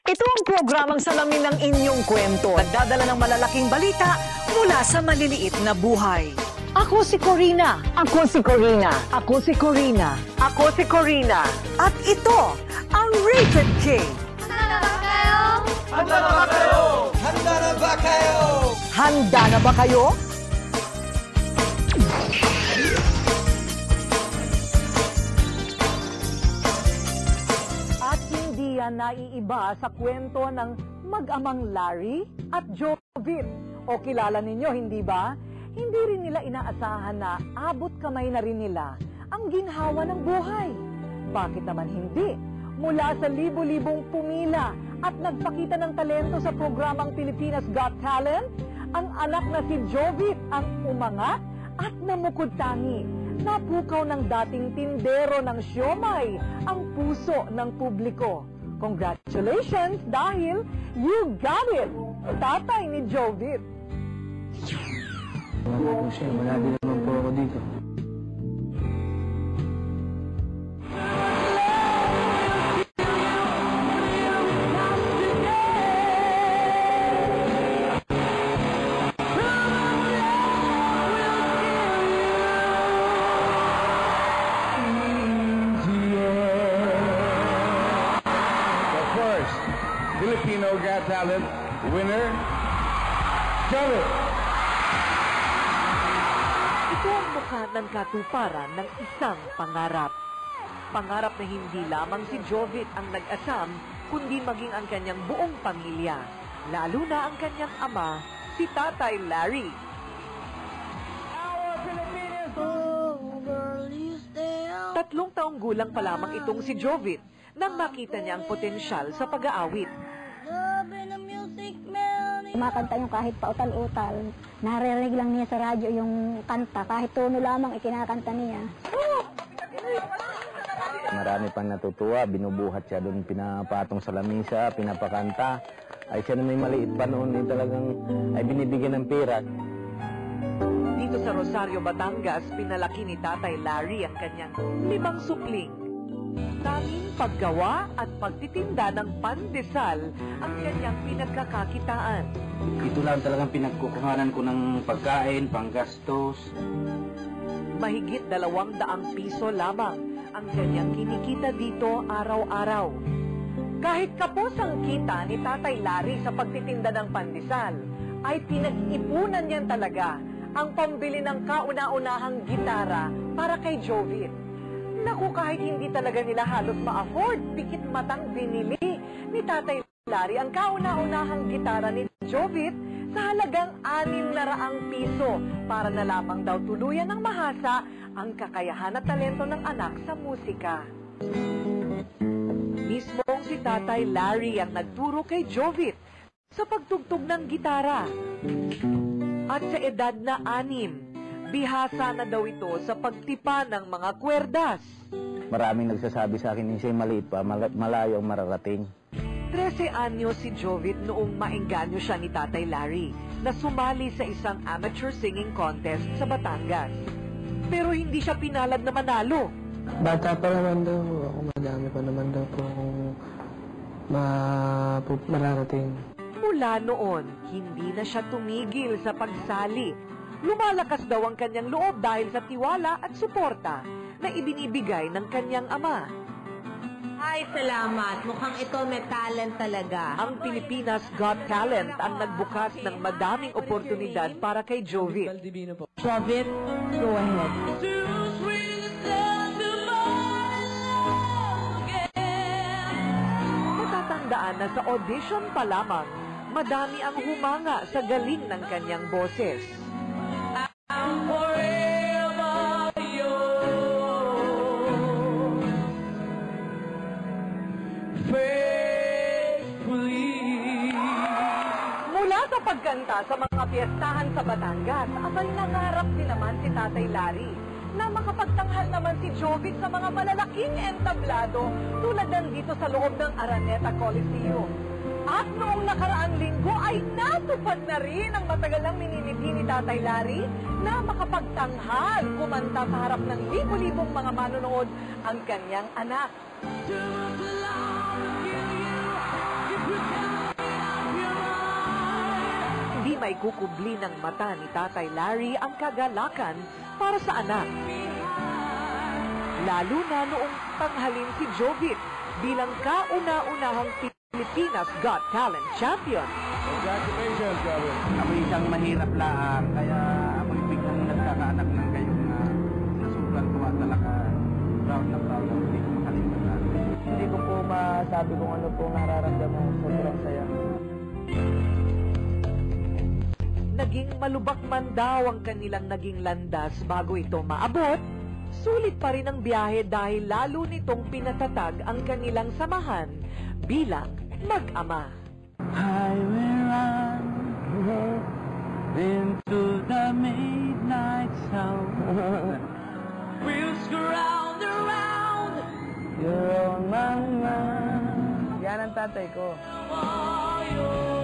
Ito ang programang salamin ng inyong kwento. Nagdadala ng malalaking balita mula sa maliliit na buhay. Ako si Corina. Ako si Corina. Ako si Corina. Ako si Corina. At ito ang Rated K. Handa na ba kayo? Handa na ba kayo? Handa na ba kayo? Handa na ba kayo? At hindi yan naiiba sa kwento ng mag-amang Larry at Jovit. O kilala ninyo, hindi ba? Hindi rin nila inaasahan na abot kamay na rin nila ang ginhawa ng buhay. Bakit naman hindi? Mula sa libo-libong pumila at nagpakita ng talento sa programang Pilipinas Got Talent, ang anak na si Jovit ang umangat at namukod-tangi. Napukaw ng dating tindero ng siomay ang puso ng publiko. Congratulations dahil you got it! Tatay ni Jovit. Wala po siya. Wala din naman po ako dito. Filipino Got Talent winner, Jovit. Ito ang mukha ng katuparan ng isang pangarap. Pangarap na hindi lamang si Jovit ang nag-asam, kundi maging ang kanyang buong pamilya. Lalo na ang kanyang ama, si Tatay Larry. Tatlong taong gulang pa lamang itong si Jovit nang makita niya ang potensyal sa pag-aawit. Kumakanta yung kahit pautal-utal. Naririnig lang niya sa radyo yung kanta. Kahit tono lamang ikinakanta niya. Marami pang natutuwa. Binubuhat siya doon, pinapatong sa lamisa, pinapakanta. Ay siya na may maliit pa noon, talagang ay binibigyan ng pera. Dito sa Rosario, Batangas, pinalaki ni Tatay Larry ang kanyang 5 supling. Tanging paggawa at pagtitinda ng pandesal ang kanyang pinagkakakitaan. Ito lang talagang pinagkukuhanan ko ng pagkain, panggastos. Mahigit 200 piso lamang ang kanyang kinikita dito araw-araw. Kahit kapos ang kita ni Tatay Larry sa pagtitinda ng pandesal, ay pinag-ipunan niyan talaga ang pambili ng kauna-unahang gitara para kay Jovit. Naku, kahit hindi talaga nila halos ma-afford, pikit matang binili ni Tatay Larry ang kauna-unahang gitara ni Jovit sa halagang 600 piso para na lamang daw tuluyan ng mahasa ang kakayahan at talento ng anak sa musika. Mismong si Tatay Larry ang nagturo kay Jovit sa pagtugtog ng gitara. At sa edad na 6, bihasa na daw ito sa pagtipa ng mga kwerdas. Maraming nagsasabi sa akin, siya maliit pa, malayo ang mararating. 13 anyos si Jovit noong maengganyo siya ni Tatay Larry na sumali sa isang amateur singing contest sa Batangas. Pero hindi siya pinalad na manalo. Bata pa naman daw ako, madami pa naman daw po akong mararating. Mula noon, hindi na siya tumigil sa pagsali. Lumalakas daw ang kanyang loob dahil sa tiwala at suporta na ibinibigay ng kanyang ama. Ay, salamat. Mukhang ito may talent talaga. Ang Pilipinas Got Talent ang nagbukas ng madaming oportunidad para kay Jovit. Jovit, go ahead. Natatandaan na sa audition pa lamang, madami ang humanga sa galing ng kanyang boses. Mula sa pagkanta sa mga piyestahan sa Batangas, abay nangarap din naman si Tatay Larry na makapagtanghal naman si Jovit sa mga malalaking entablado tulad ng dito sa loob ng Araneta Coliseum. At noong nakaraang linggo ay natupad na rin ang matagal nang miniliti ni Tatay Larry na makapagtanghal kumanta sa harap ng libo-libong mga manonood ang kanyang anak. maikukubli ng mata ni Tatay Larry ang kagalakan para sa anak. Lalo na noong tanghalin si Jovit bilang kauna-unahang Pilipinas Got Talent champion. Congratulations, Jovit. Ako isang mahirap lang, kaya ako biglang nagkakaanak ng gayong na sobrang tuwa talaga. Proud na proud ako, hindi ko makalimutan. Hindi ko po masabi kung ano po nararamdaman ko. Sobrang saya. Naging malubak man daw ang kanilang naging landas bago ito maabot, sulit pa rin ang biyahe dahil lalo nitong pinatatag ang kanilang samahan bilang mag-ama. I will run into the midnight sound. We'll round around You're on my mind. Yan ang tatay ko. your